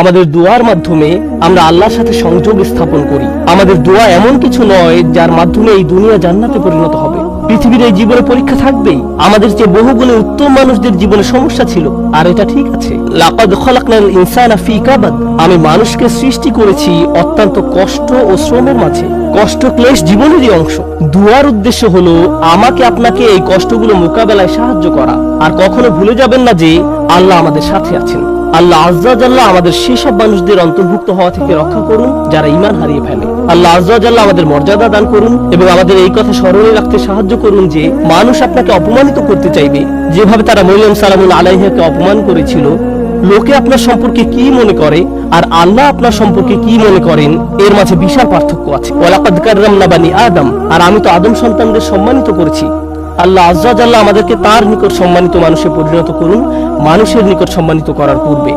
আমাদের দোয়ার মাধ্যমে আমরা আল্লাহর সাথে সংযোগ স্থাপন করি। আমাদের দোয়া এমন কিছু নয় যার মাধ্যমে এই দুনিয়া জান্নাতে পরিণত হবে। পৃথিবীর এই জীবনে পরীক্ষা থাকবেই। আমাদের যে বহুগুণে উত্তম মানুষদের জীবনে সমস্যা ছিল, আর এটা ঠিক আছে। লাকাদ খালাকনাল ইনসানা ফি কাবাদ, আমি মানুষকে সৃষ্টি করেছি অত্যন্ত কষ্ট ও শ্রমের মাঝে। কষ্ট ক্লেশ জীবনেরই অংশ। দুয়ার উদ্দেশ্য হলো আমাকে আপনাকে এই কষ্টগুলো মোকাবেলায় সাহায্য করা। আর কখনো ভুলে যাবেন না যে আল্লাহ আমাদের সাথে আছেন। আল্লাহ আজ্জা ওয়া জাল্লা আমাদের সেসব মানুষদের অন্তর্ভুক্ত হওয়া থেকে রক্ষা করুন যারা ঈমান হারিয়ে ফেলে। আল্লাহ আজ্জা ওয়া জাল্লা আমাদের মর্যাদা দান করুন এবং আমাদের এই কথা স্মরণে রাখতে সাহায্য করুন যে মানুষ আপনাকে অপমানিত করতে চাইবে, যেভাবে তারা মরিয়ম সালামুল আলাইহাকে অপমান করেছিল। লোকে আপনার সম্পর্কে কি মনে করে আর আল্লাহ আপনার সম্পর্কে কি মনে করেন, এর মাঝে বিশাল পার্থক্য আছে। ওয়ালাকাদ কাররামনা বানি আদম, আর আমি তো আদম সন্তানদের সম্মানিত করেছি। আল্লাহ আজ্জা ওয়া জাল্লা আমাদেরকে তার নিকট সম্মানিত মানুষে পরিণত করুন, মানুষের নিকট সম্মানিত করার পূর্বে।